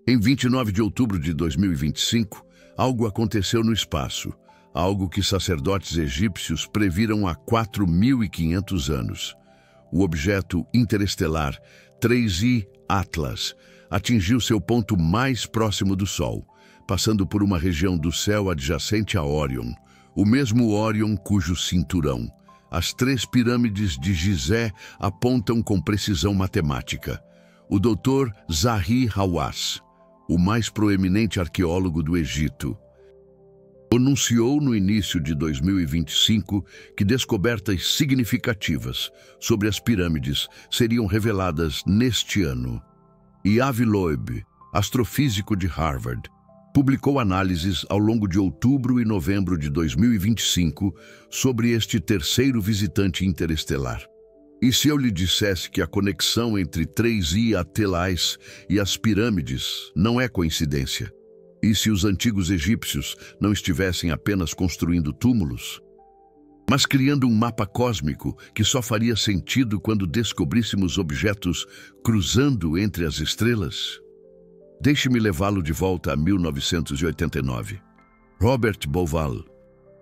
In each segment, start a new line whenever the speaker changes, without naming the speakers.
Em 29 de outubro de 2025, algo aconteceu no espaço, algo que sacerdotes egípcios previram há 4.500 anos. O objeto interestelar 3I Atlas atingiu seu ponto mais próximo do Sol, passando por uma região do céu adjacente a Órion, o mesmo Órion cujo cinturão as 3 pirâmides de Gizé apontam com precisão matemática. O Dr. Zahi Hawass, o mais proeminente arqueólogo do Egito, anunciou no início de 2025 que descobertas significativas sobre as pirâmides seriam reveladas neste ano. E Avi Loeb, astrofísico de Harvard, publicou análises ao longo de outubro e novembro de 2025 sobre este terceiro visitante interestelar. E se eu lhe dissesse que a conexão entre 3I Atlas e as pirâmides não é coincidência? E se os antigos egípcios não estivessem apenas construindo túmulos, mas criando um mapa cósmico que só faria sentido quando descobríssemos objetos cruzando entre as estrelas? Deixe-me levá-lo de volta a 1989. Robert Bauval,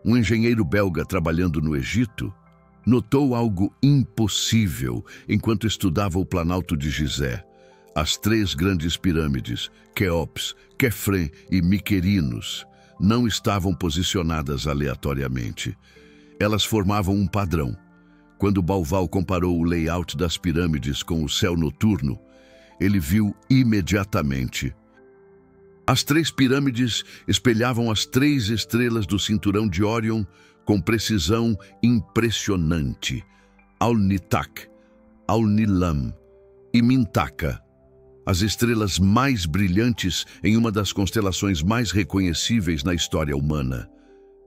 um engenheiro belga trabalhando no Egito, notou algo impossível enquanto estudava o Planalto de Gizé. As 3 grandes pirâmides, Quéops, Quefren e Miquerinos, não estavam posicionadas aleatoriamente. Elas formavam um padrão. Quando Bauval comparou o layout das pirâmides com o céu noturno, ele viu imediatamente. As 3 pirâmides espelhavam as 3 estrelas do cinturão de Órion com precisão impressionante. Alnitak, Alnilam e Mintaka, as estrelas mais brilhantes em uma das constelações mais reconhecíveis na história humana.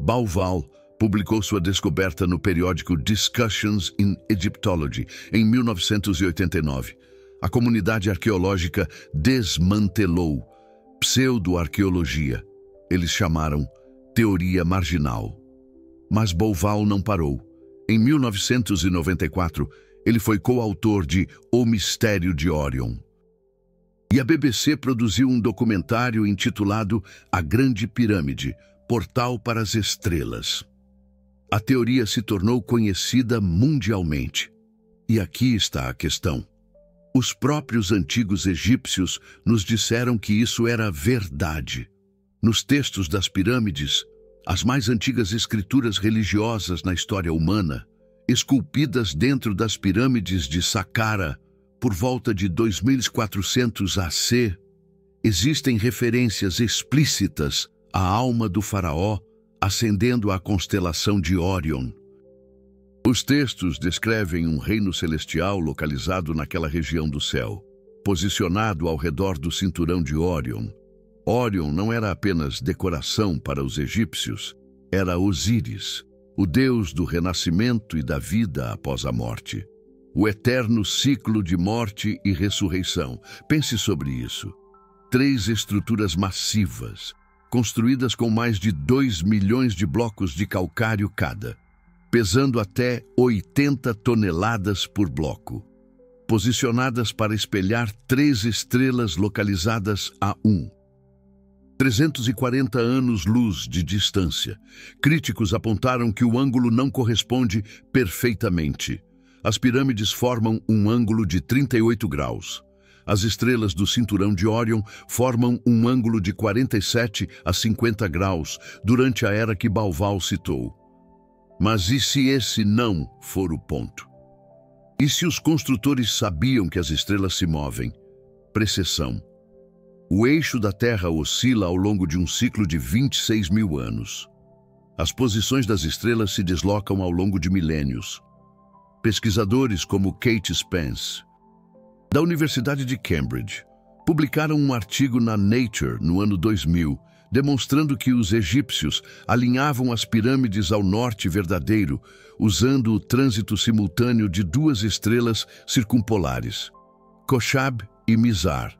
Bauval publicou sua descoberta no periódico Discussions in Egyptology em 1989. A comunidade arqueológica desmantelou pseudo-arqueologia. Eles chamaram teoria marginal. Mas Bauval não parou. Em 1994, ele foi coautor de O Mistério de Órion. E a BBC produziu um documentário intitulado A Grande Pirâmide, Portal para as Estrelas. A teoria se tornou conhecida mundialmente. E aqui está a questão. Os próprios antigos egípcios nos disseram que isso era verdade. Nos textos das pirâmides, as mais antigas escrituras religiosas na história humana, esculpidas dentro das pirâmides de Saqqara, por volta de 2400 AC, existem referências explícitas à alma do faraó ascendendo à constelação de Órion. Os textos descrevem um reino celestial localizado naquela região do céu, posicionado ao redor do cinturão de Órion. Órion não era apenas decoração para os egípcios, era Osíris, o deus do renascimento e da vida após a morte. O eterno ciclo de morte e ressurreição. Pense sobre isso. 3 estruturas massivas, construídas com mais de 2 milhões de blocos de calcário cada, pesando até 80 toneladas por bloco, posicionadas para espelhar 3 estrelas localizadas a 340 anos-luz de distância. Críticos apontaram que o ângulo não corresponde perfeitamente. As pirâmides formam um ângulo de 38 graus. As estrelas do cinturão de Órion formam um ângulo de 47 a 50 graus durante a era que Bauval citou. Mas e se esse não for o ponto? E se os construtores sabiam que as estrelas se movem? Precessão. O eixo da Terra oscila ao longo de um ciclo de 26 mil anos. As posições das estrelas se deslocam ao longo de milênios. Pesquisadores como Kate Spence, da Universidade de Cambridge, publicaram um artigo na Nature no ano 2000, demonstrando que os egípcios alinhavam as pirâmides ao norte verdadeiro, usando o trânsito simultâneo de 2 estrelas circumpolares, Kochab e Mizar.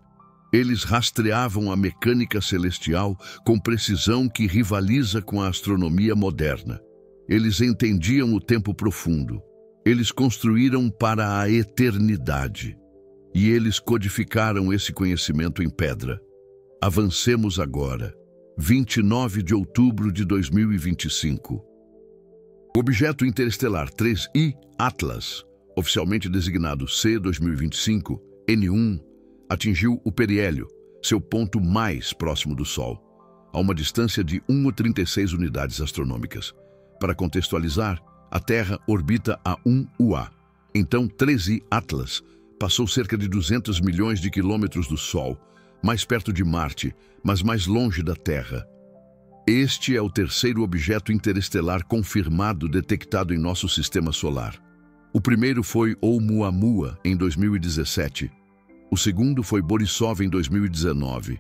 Eles rastreavam a mecânica celestial com precisão que rivaliza com a astronomia moderna. Eles entendiam o tempo profundo. Eles construíram para a eternidade. E eles codificaram esse conhecimento em pedra. avancemos agora. 29 de outubro de 2025. O objeto interestelar 3I Atlas, oficialmente designado C-2025-N1, atingiu o periélio, seu ponto mais próximo do Sol, a uma distância de 1,36 unidades astronômicas. Para contextualizar, a Terra orbita a 1 UA. Então, 3I Atlas passou cerca de 200 milhões de quilômetros do Sol, mais perto de Marte, mas mais longe da Terra. Este é o terceiro objeto interestelar confirmado detectado em nosso sistema solar. O primeiro foi Oumuamua, em 2017. O segundo foi Borisov, em 2019.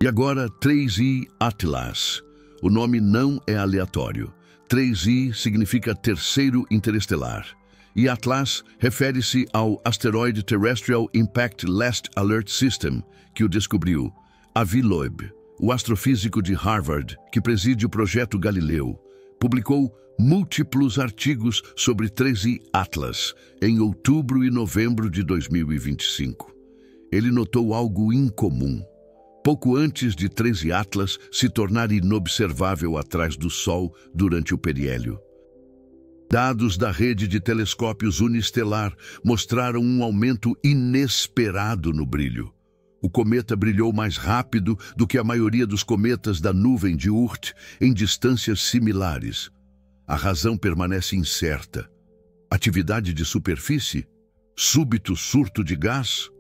E agora, 3I Atlas. O nome não é aleatório. 3I significa terceiro interestelar. E Atlas refere-se ao Asteroid Terrestrial Impact Last Alert System, que o descobriu. Avi Loeb, o astrofísico de Harvard, que preside o projeto Galileu, publicou múltiplos artigos sobre 3I Atlas em outubro e novembro de 2025. Ele notou algo incomum. Pouco antes de 3I Atlas se tornar inobservável atrás do Sol durante o periélio. Dados da rede de telescópios unistelar mostraram um aumento inesperado no brilho. O cometa brilhou mais rápido do que a maioria dos cometas da nuvem de Oort em distâncias similares. A razão permanece incerta. Atividade de superfície? Súbito surto de gás?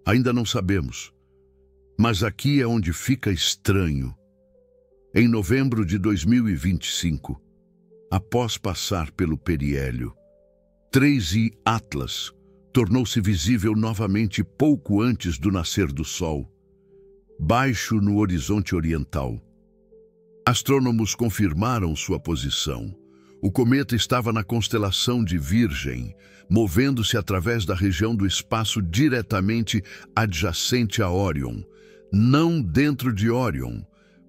Ainda não sabemos. Mas aqui é onde fica estranho. Em novembro de 2025, após passar pelo periélio, 3I Atlas tornou-se visível novamente pouco antes do nascer do Sol, baixo no horizonte oriental. Astrônomos confirmaram sua posição. O cometa estava na constelação de Virgem, movendo-se através da região do espaço diretamente adjacente a Órion, não dentro de Órion,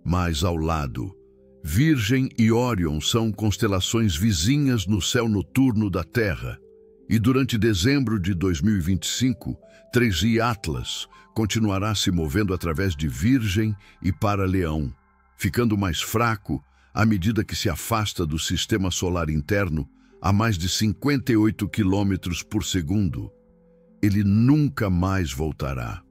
mas ao lado. Virgem e Órion são constelações vizinhas no céu noturno da Terra. E durante dezembro de 2025, 3I Atlas continuará se movendo através de Virgem e para Leão, ficando mais fraco à medida que se afasta do sistema solar interno a mais de 58 quilômetros por segundo. Ele nunca mais voltará.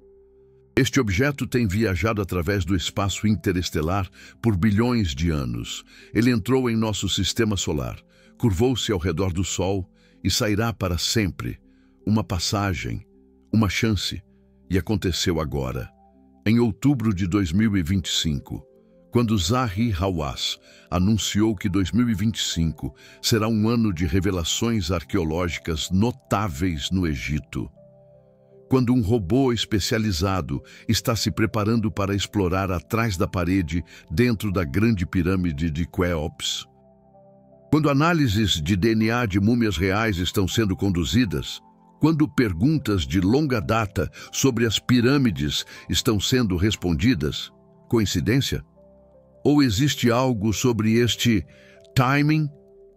Este objeto tem viajado através do espaço interestelar por bilhões de anos. Ele entrou em nosso sistema solar, curvou-se ao redor do Sol e sairá para sempre. Uma passagem, uma chance, e aconteceu agora, em outubro de 2025, quando Zahi Hawass anunciou que 2025 será um ano de revelações arqueológicas notáveis no Egito. Quando um robô especializado está se preparando para explorar atrás da parede dentro da Grande Pirâmide de Quéops. Quando análises de DNA de múmias reais estão sendo conduzidas, quando perguntas de longa data sobre as pirâmides estão sendo respondidas, coincidência? Ou existe algo sobre este timing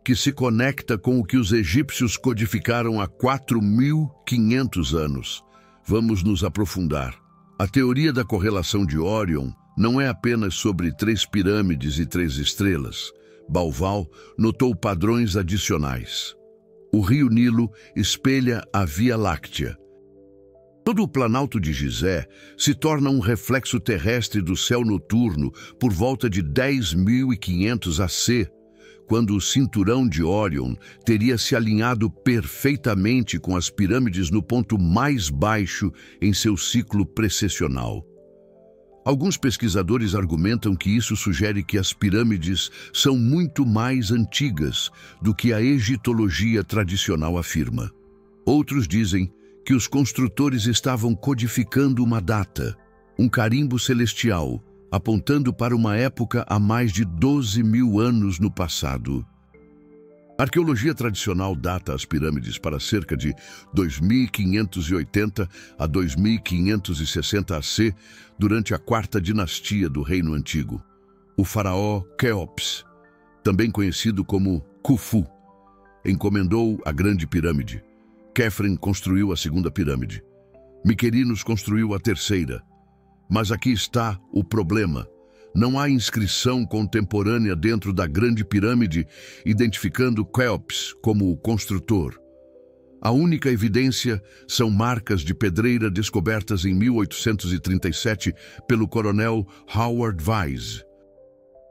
que se conecta com o que os egípcios codificaram há 4.500 anos? Vamos nos aprofundar. A teoria da correlação de Órion não é apenas sobre 3 pirâmides e 3 estrelas. Bauval notou padrões adicionais. O rio Nilo espelha a Via Láctea. Todo o planalto de Gizé se torna um reflexo terrestre do céu noturno por volta de 10.500 AC, quando o cinturão de Órion teria se alinhado perfeitamente com as pirâmides no ponto mais baixo em seu ciclo precessional. Alguns pesquisadores argumentam que isso sugere que as pirâmides são muito mais antigas do que a egitologia tradicional afirma. Outros dizem que os construtores estavam codificando uma data, um carimbo celestial, apontando para uma época há mais de 12.000 anos no passado. A arqueologia tradicional data as pirâmides para cerca de 2.580 a 2.560 AC, durante a 4ª dinastia do Reino Antigo. O faraó Quéops, também conhecido como Khufu, encomendou a Grande Pirâmide. Khafre construiu a 2ª pirâmide. Miquerinos construiu a 3ª. Mas aqui está o problema. Não há inscrição contemporânea dentro da Grande Pirâmide identificando Quéops como o construtor. A única evidência são marcas de pedreira descobertas em 1837 pelo coronel Howard Wise.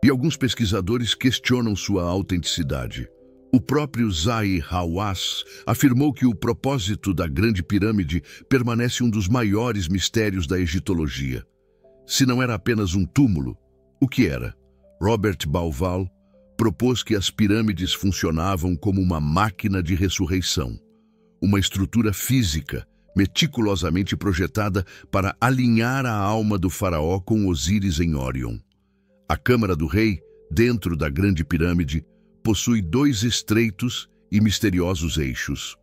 E alguns pesquisadores questionam sua autenticidade. O próprio Zahi Hawass afirmou que o propósito da Grande Pirâmide permanece um dos maiores mistérios da egiptologia. Se não era apenas um túmulo, o que era? Robert Bauval propôs que as pirâmides funcionavam como uma máquina de ressurreição, uma estrutura física meticulosamente projetada para alinhar a alma do faraó com Osíris em Órion. A Câmara do Rei, dentro da Grande Pirâmide, possui 2 estreitos e misteriosos eixos.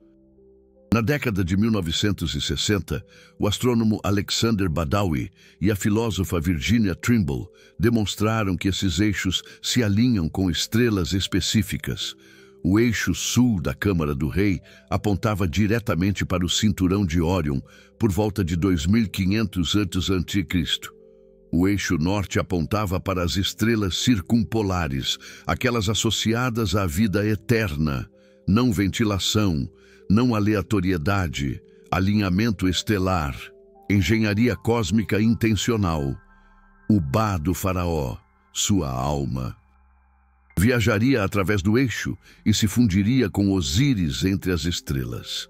Na década de 1960, o astrônomo Alexander Badawi e a filósofa Virginia Trimble demonstraram que esses eixos se alinham com estrelas específicas. O eixo sul da Câmara do Rei apontava diretamente para o cinturão de Órion por volta de 2500 a.C. O eixo norte apontava para as estrelas circumpolares, aquelas associadas à vida eterna, não ventilação, não aleatoriedade, alinhamento estelar, engenharia cósmica intencional. O Ba do faraó, sua alma, viajaria através do eixo e se fundiria com Osíris entre as estrelas.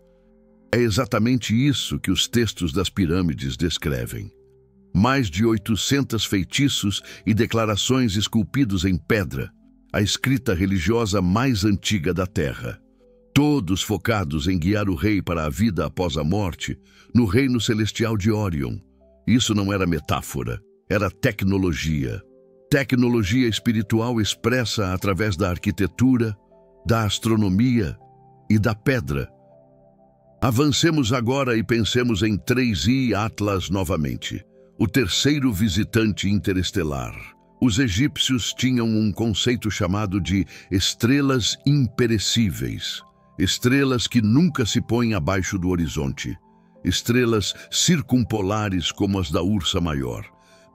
É exatamente isso que os textos das pirâmides descrevem. Mais de 800 feitiços e declarações esculpidos em pedra, a escrita religiosa mais antiga da Terra. Todos focados em guiar o rei para a vida após a morte, no reino celestial de Órion. Isso não era metáfora, era tecnologia. Tecnologia espiritual expressa através da arquitetura, da astronomia e da pedra. Avancemos agora e pensemos em 3I Atlas novamente. O terceiro visitante interestelar. Os egípcios tinham um conceito chamado de estrelas imperecíveis. Estrelas que nunca se põem abaixo do horizonte. Estrelas circumpolares como as da Ursa Maior.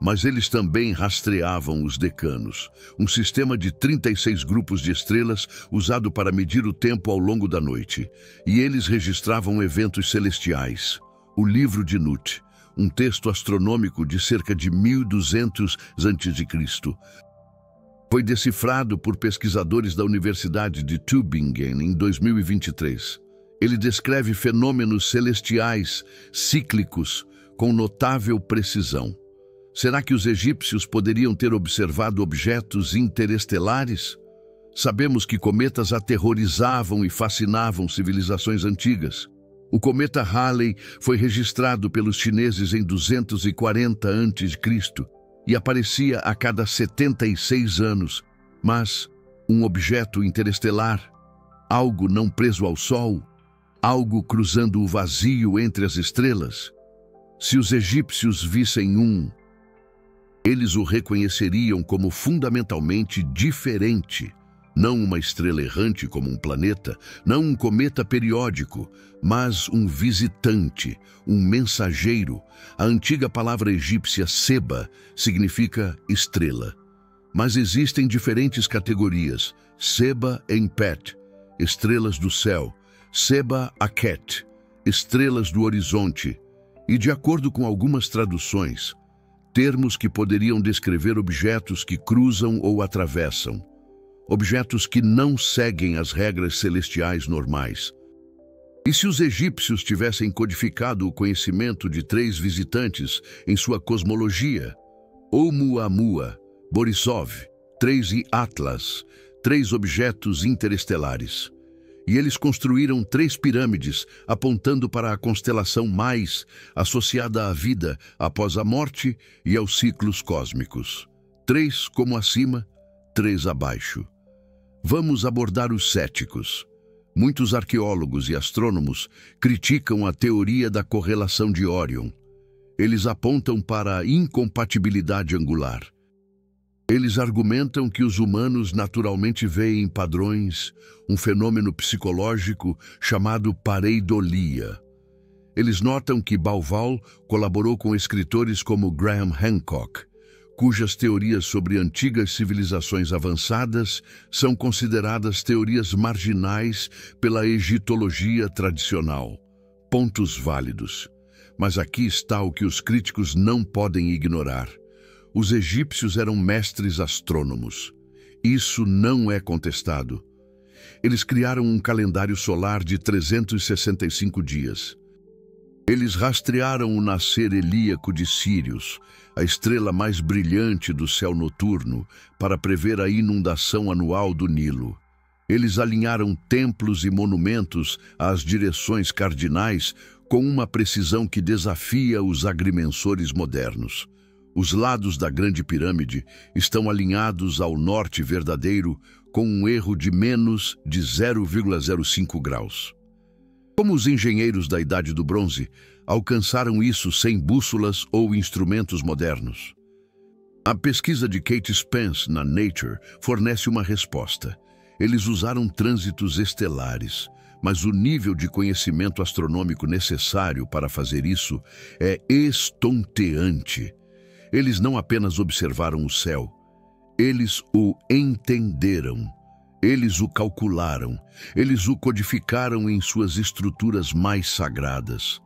Mas eles também rastreavam os decanos, um sistema de 36 grupos de estrelas usado para medir o tempo ao longo da noite. E eles registravam eventos celestiais. O Livro de Nut, um texto astronômico de cerca de 1200 a.C., foi decifrado por pesquisadores da Universidade de Tübingen em 2023. Ele descreve fenômenos celestiais cíclicos com notável precisão. Será que os egípcios poderiam ter observado objetos interestelares? Sabemos que cometas aterrorizavam e fascinavam civilizações antigas. O cometa Halley foi registrado pelos chineses em 240 a.C. e aparecia a cada 76 anos. Mas um objeto interestelar, algo não preso ao Sol, algo cruzando o vazio entre as estrelas. Se os egípcios vissem eles o reconheceriam como fundamentalmente diferente. Não uma estrela errante como um planeta, não um cometa periódico, mas um visitante, um mensageiro. A antiga palavra egípcia Seba significa estrela. Mas existem diferentes categorias. Seba Empet, estrelas do céu. Seba Aket, estrelas do horizonte. E de acordo com algumas traduções, termos que poderiam descrever objetos que cruzam ou atravessam. Objetos que não seguem as regras celestiais normais. E se os egípcios tivessem codificado o conhecimento de 3 visitantes em sua cosmologia? Oumuamua, Borisov, 3I Atlas, 3 objetos interestelares. E eles construíram 3 pirâmides, apontando para a constelação mais associada à vida após a morte e aos ciclos cósmicos. 3 como acima, 3 abaixo. Vamos abordar os céticos. Muitos arqueólogos e astrônomos criticam a teoria da correlação de Órion. Eles apontam para a incompatibilidade angular. Eles argumentam que os humanos naturalmente veem padrões, um fenômeno psicológico chamado pareidolia. Eles notam que Bauval colaborou com escritores como Graham Hancock, cujas teorias sobre antigas civilizações avançadas são consideradas teorias marginais pela egiptologia tradicional. Pontos válidos. Mas aqui está o que os críticos não podem ignorar. Os egípcios eram mestres astrônomos. Isso não é contestado. Eles criaram um calendário solar de 365 dias. Eles rastrearam o nascer helíaco de Sírius, a estrela mais brilhante do céu noturno, para prever a inundação anual do Nilo. Eles alinharam templos e monumentos às direções cardinais com uma precisão que desafia os agrimensores modernos. Os lados da Grande Pirâmide estão alinhados ao norte verdadeiro com um erro de menos de 0,05 graus. Como os engenheiros da Idade do Bronze alcançaram isso sem bússolas ou instrumentos modernos? A pesquisa de Kate Spence na Nature fornece uma resposta. Eles usaram trânsitos estelares, mas o nível de conhecimento astronômico necessário para fazer isso é estonteante. Eles não apenas observaram o céu, eles o entenderam. Eles o calcularam, eles o codificaram em suas estruturas mais sagradas.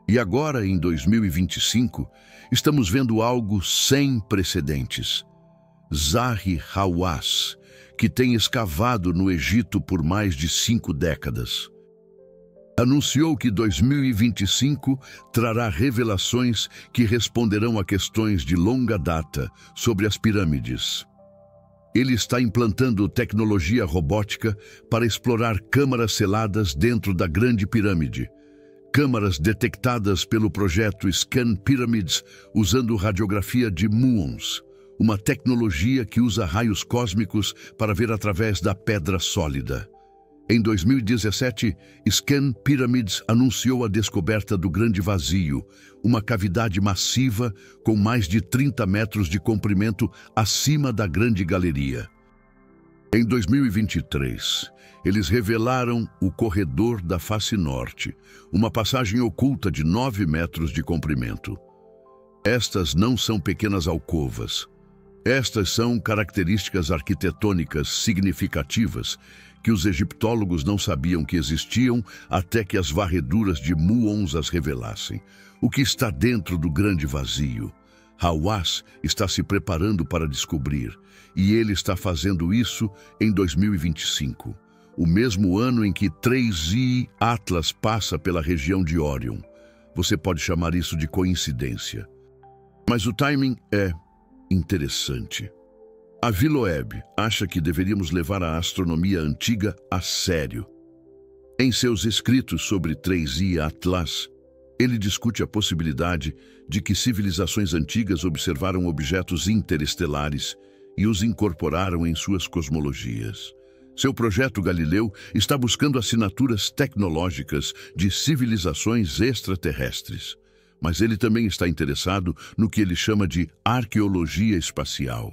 E agora, em 2025, estamos vendo algo sem precedentes. Zahi Hawass, que tem escavado no Egito por mais de 5 décadas, anunciou que 2025 trará revelações que responderão a questões de longa data sobre as pirâmides. Ele está implantando tecnologia robótica para explorar câmaras seladas dentro da Grande Pirâmide. Câmaras detectadas pelo projeto Scan Pyramids usando radiografia de muons, uma tecnologia que usa raios cósmicos para ver através da pedra sólida. Em 2017, Scan Pyramids anunciou a descoberta do Grande Vazio, uma cavidade massiva com mais de 30 metros de comprimento acima da Grande Galeria. Em 2023, eles revelaram o Corredor da Face Norte, uma passagem oculta de 9 metros de comprimento. Estas não são pequenas alcovas. Estas são características arquitetônicas significativas que os egiptólogos não sabiam que existiam até que as varreduras de muons as revelassem. O que está dentro do Grande Vazio? Hawass está se preparando para descobrir, e ele está fazendo isso em 2025, o mesmo ano em que 3i Atlas passa pela região de Órion. Você pode chamar isso de coincidência. Mas o timing é interessante. A ViloWeb acha que deveríamos levar a astronomia antiga a sério. Em seus escritos sobre 3i Atlas, ele discute a possibilidade de que civilizações antigas observaram objetos interestelares e os incorporaram em suas cosmologias. Seu projeto Galileu está buscando assinaturas tecnológicas de civilizações extraterrestres, mas ele também está interessado no que ele chama de arqueologia espacial.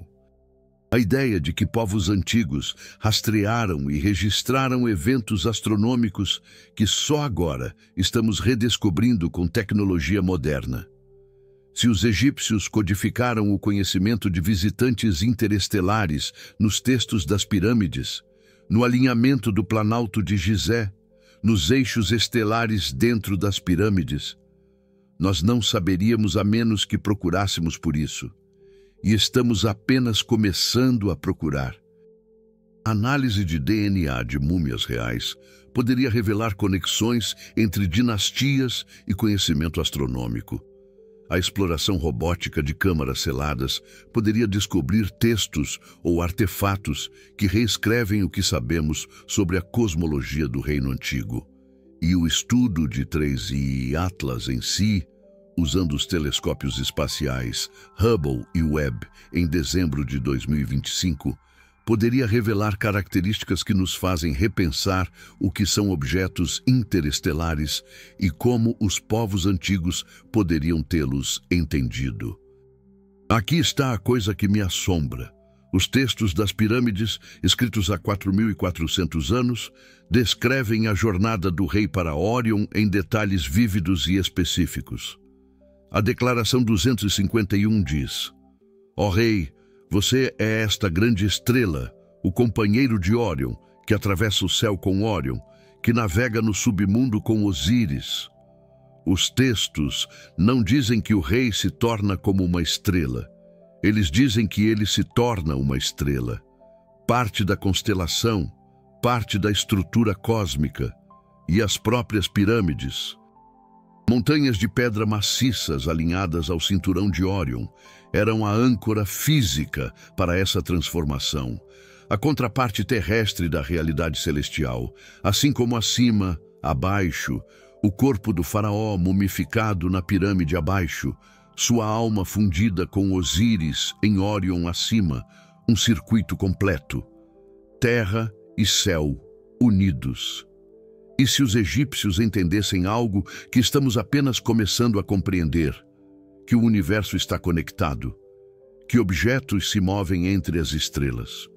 A ideia de que povos antigos rastrearam e registraram eventos astronômicos que só agora estamos redescobrindo com tecnologia moderna. Se os egípcios codificaram o conhecimento de visitantes interestelares nos textos das pirâmides, no alinhamento do Planalto de Gizé, nos eixos estelares dentro das pirâmides, nós não saberíamos a menos que procurássemos por isso. E estamos apenas começando a procurar. A análise de DNA de múmias reais poderia revelar conexões entre dinastias e conhecimento astronômico. A exploração robótica de câmaras seladas poderia descobrir textos ou artefatos que reescrevem o que sabemos sobre a cosmologia do Reino Antigo. E o estudo de 3i Atlas em si, usando os telescópios espaciais Hubble e Webb em dezembro de 2025, poderia revelar características que nos fazem repensar o que são objetos interestelares e como os povos antigos poderiam tê-los entendido. Aqui está a coisa que me assombra. Os textos das pirâmides, escritos há 4.400 anos, descrevem a jornada do rei para Órion em detalhes vívidos e específicos. A Declaração 251 diz: Ó rei, você é esta grande estrela, o companheiro de Órion, que atravessa o céu com Órion, que navega no submundo com Osíris. Os textos não dizem que o rei se torna como uma estrela. Eles dizem que ele se torna uma estrela. Parte da constelação, parte da estrutura cósmica e as próprias pirâmides. Montanhas de pedra maciças alinhadas ao cinturão de Órion eram a âncora física para essa transformação, a contraparte terrestre da realidade celestial, assim como acima, abaixo, o corpo do faraó mumificado na pirâmide abaixo, sua alma fundida com Osíris em Órion acima, um circuito completo. Terra e céu unidos. E se os egípcios entendessem algo que estamos apenas começando a compreender, que o universo está conectado, que objetos se movem entre as estrelas,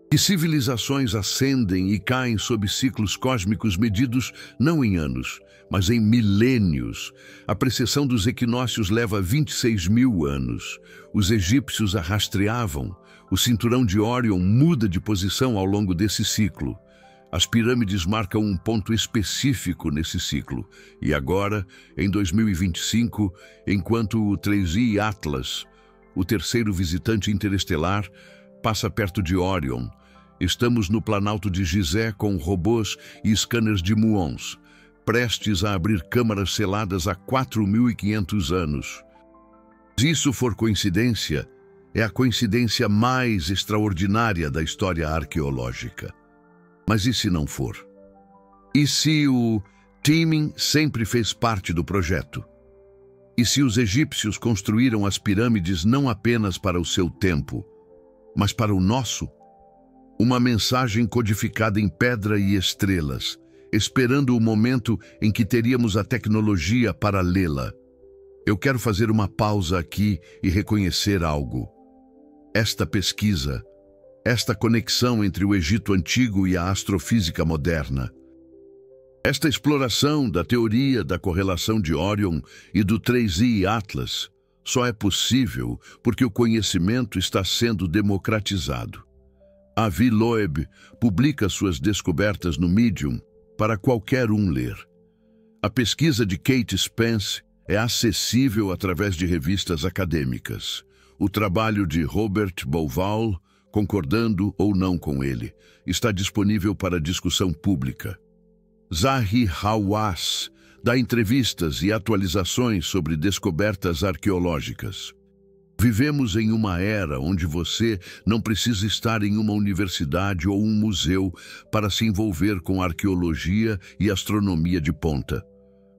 que civilizações ascendem e caem sob ciclos cósmicos medidos não em anos, mas em milênios. A precessão dos equinócios leva 26.000 anos. Os egípcios a rastreavam. O cinturão de Órion muda de posição ao longo desse ciclo. As pirâmides marcam um ponto específico nesse ciclo. E agora, em 2025, enquanto o 3i Atlas, o terceiro visitante interestelar, passa perto de Órion, estamos no Planalto de Gizé com robôs e scanners de muons, prestes a abrir câmaras seladas há 4.500 anos. Se isso for coincidência, é a coincidência mais extraordinária da história arqueológica. Mas e se não for? E se o teaming sempre fez parte do projeto? E se os egípcios construíram as pirâmides não apenas para o seu tempo, mas para o nosso? Uma mensagem codificada em pedra e estrelas, esperando o momento em que teríamos a tecnologia para lê-la. Eu quero fazer uma pausa aqui e reconhecer algo. Esta pesquisa, esta conexão entre o Egito Antigo e a astrofísica moderna, esta exploração da teoria da correlação de Órion e do 3i Atlas só é possível porque o conhecimento está sendo democratizado. Avi Loeb publica suas descobertas no Medium para qualquer um ler. A pesquisa de Kate Spence é acessível através de revistas acadêmicas. O trabalho de Robert Bauval, concordando ou não com ele, está disponível para discussão pública. Zahi Hawass dá entrevistas e atualizações sobre descobertas arqueológicas. Vivemos em uma era onde você não precisa estar em uma universidade ou um museu para se envolver com arqueologia e astronomia de ponta.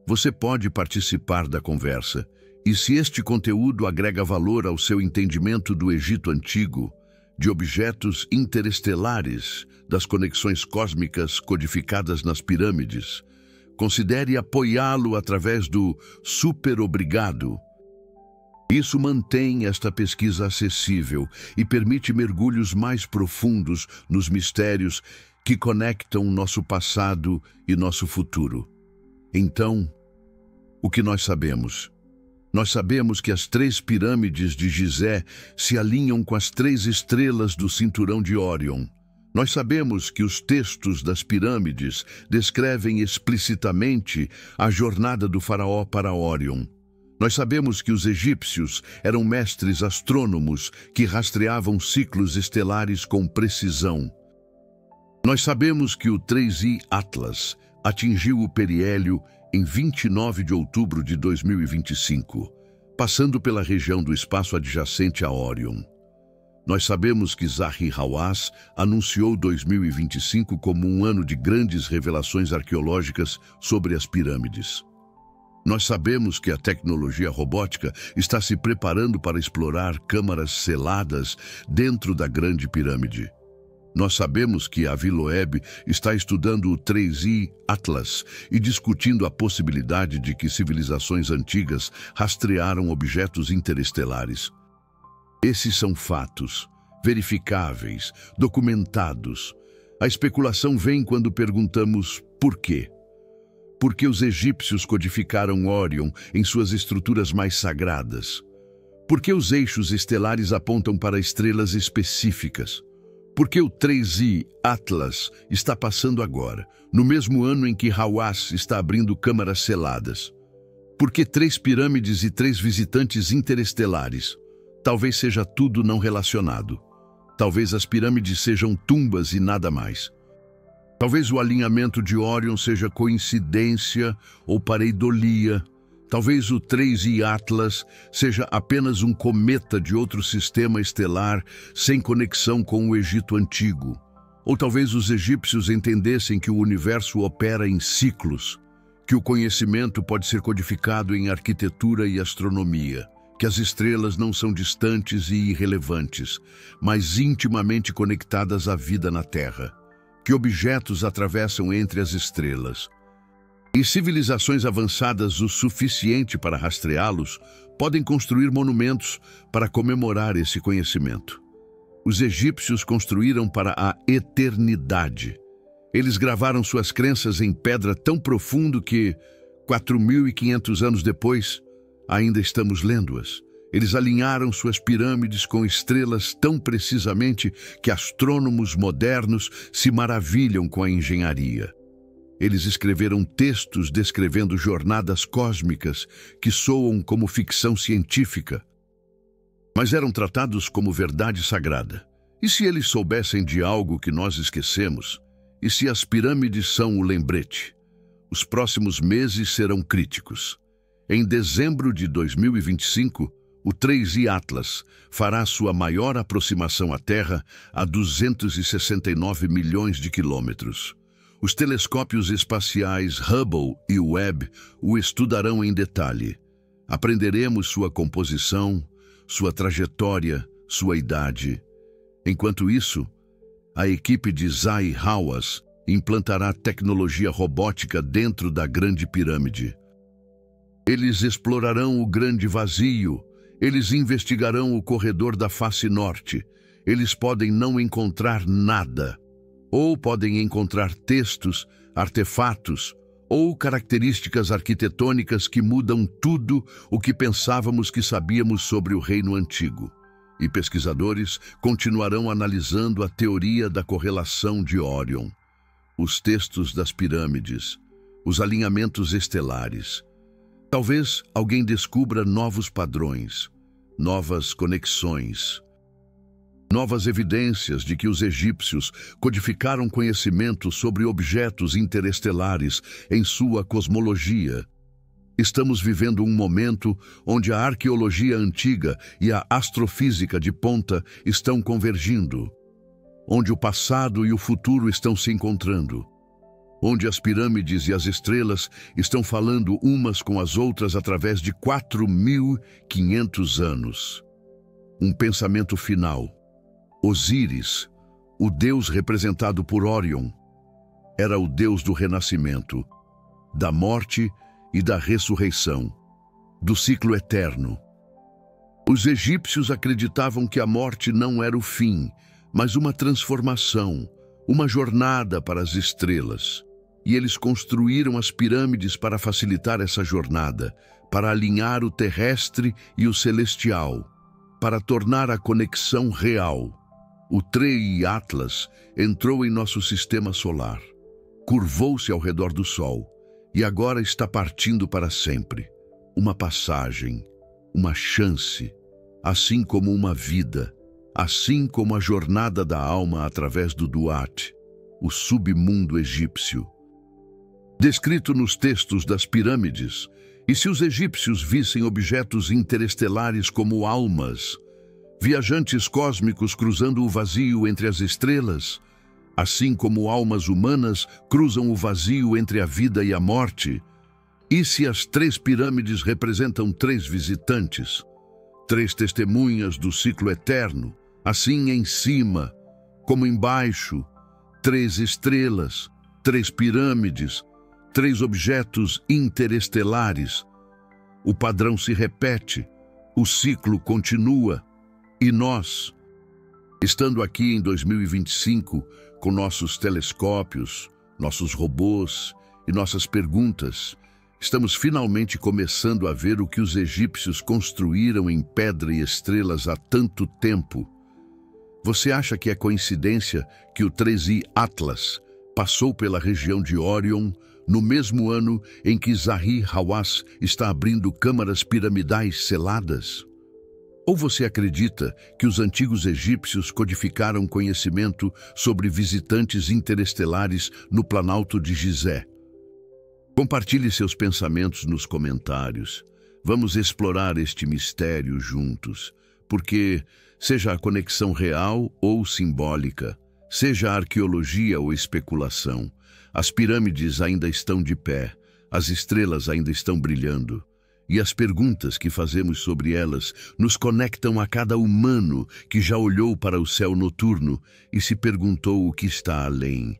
Você pode participar da conversa, e se este conteúdo agrega valor ao seu entendimento do Egito Antigo, de objetos interestelares, das conexões cósmicas codificadas nas pirâmides, considere apoiá-lo através do Super Obrigado. Isso mantém esta pesquisa acessível e permite mergulhos mais profundos nos mistérios que conectam nosso passado e nosso futuro. Então, o que nós sabemos? Nós sabemos que as 3 pirâmides de Gizé se alinham com as 3 estrelas do cinturão de Órion. Nós sabemos que os textos das pirâmides descrevem explicitamente a jornada do faraó para Órion. Nós sabemos que os egípcios eram mestres astrônomos que rastreavam ciclos estelares com precisão. Nós sabemos que o 3i Atlas atingiu o periélio em 29 de outubro de 2025, passando pela região do espaço adjacente a Órion. Nós sabemos que Zahi Hawass anunciou 2025 como um ano de grandes revelações arqueológicas sobre as pirâmides. Nós sabemos que a tecnologia robótica está se preparando para explorar câmaras seladas dentro da Grande Pirâmide. Nós sabemos que Avi Loeb está estudando o 3i Atlas e discutindo a possibilidade de que civilizações antigas rastrearam objetos interestelares. Esses são fatos, verificáveis, documentados. A especulação vem quando perguntamos por quê. Por que os egípcios codificaram Órion em suas estruturas mais sagradas? Por que os eixos estelares apontam para estrelas específicas? Por que o 3i Atlas está passando agora, no mesmo ano em que Hawass está abrindo câmaras seladas? Por que 3 pirâmides e 3 visitantes interestelares? Talvez seja tudo não relacionado. Talvez as pirâmides sejam tumbas e nada mais. Talvez o alinhamento de Órion seja coincidência ou pareidolia. Talvez o 3i Atlas seja apenas um cometa de outro sistema estelar sem conexão com o Egito Antigo. Ou talvez os egípcios entendessem que o universo opera em ciclos, que o conhecimento pode ser codificado em arquitetura e astronomia, que as estrelas não são distantes e irrelevantes, mas intimamente conectadas à vida na Terra, que objetos atravessam entre as estrelas. E civilizações avançadas o suficiente para rastreá-los podem construir monumentos para comemorar esse conhecimento. Os egípcios construíram para a eternidade. Eles gravaram suas crenças em pedra tão profundo que, 4.500 anos depois, ainda estamos lendo-as. Eles alinharam suas pirâmides com estrelas tão precisamente que astrônomos modernos se maravilham com a engenharia. Eles escreveram textos descrevendo jornadas cósmicas que soam como ficção científica, mas eram tratados como verdade sagrada. E se eles soubessem de algo que nós esquecemos? E se as pirâmides são o lembrete? Os próximos meses serão críticos. Em dezembro de 2025, o 3i Atlas fará sua maior aproximação à Terra a 269 milhões de quilômetros. Os telescópios espaciais Hubble e Webb o estudarão em detalhe. Aprenderemos sua composição, sua trajetória, sua idade. Enquanto isso, a equipe de Zahi Hawass implantará tecnologia robótica dentro da Grande Pirâmide. Eles explorarão o grande vazio, eles investigarão o corredor da face norte. Eles podem não encontrar nada, ou podem encontrar textos, artefatos ou características arquitetônicas que mudam tudo o que pensávamos que sabíamos sobre o Reino Antigo. E pesquisadores continuarão analisando a teoria da correlação de Órion, os textos das pirâmides, os alinhamentos estelares. Talvez alguém descubra novos padrões, novas conexões, novas evidências de que os egípcios codificaram conhecimento sobre objetos interestelares em sua cosmologia. Estamos vivendo um momento onde a arqueologia antiga e a astrofísica de ponta estão convergindo, onde o passado e o futuro estão se encontrando, onde as pirâmides e as estrelas estão falando umas com as outras através de 4.500 anos. Um pensamento final. Osíris, o deus representado por Órion, era o deus do renascimento, da morte e da ressurreição, do ciclo eterno. Os egípcios acreditavam que a morte não era o fim, mas uma transformação, uma jornada para as estrelas. E eles construíram as pirâmides para facilitar essa jornada, para alinhar o terrestre e o celestial, para tornar a conexão real. O 3i Atlas entrou em nosso sistema solar, curvou-se ao redor do Sol e agora está partindo para sempre. Uma passagem, uma chance, assim como uma vida, assim como a jornada da alma através do Duat, o submundo egípcio. Descrito nos textos das pirâmides, e se os egípcios vissem objetos interestelares como almas, viajantes cósmicos cruzando o vazio entre as estrelas, assim como almas humanas cruzam o vazio entre a vida e a morte, e se as 3 pirâmides representam 3 visitantes, 3 testemunhas do ciclo eterno, assim em cima, como embaixo, 3 estrelas, 3 pirâmides, 3 objetos interestelares. O padrão se repete, o ciclo continua, e nós Estando aqui em 2025, com nossos telescópios, nossos robôs e nossas perguntas, estamos finalmente começando a ver o que os egípcios construíram em pedra e estrelas há tanto tempo. Você acha que é coincidência que o 3i Atlas passou pela região de Órion no mesmo ano em que Zahi Hawass está abrindo câmaras piramidais seladas? Ou você acredita que os antigos egípcios codificaram conhecimento sobre visitantes interestelares no Planalto de Gizé? Compartilhe seus pensamentos nos comentários. Vamos explorar este mistério juntos, porque, seja a conexão real ou simbólica, seja a arqueologia ou especulação, as pirâmides ainda estão de pé, as estrelas ainda estão brilhando, e as perguntas que fazemos sobre elas nos conectam a cada humano que já olhou para o céu noturno e se perguntou o que está além.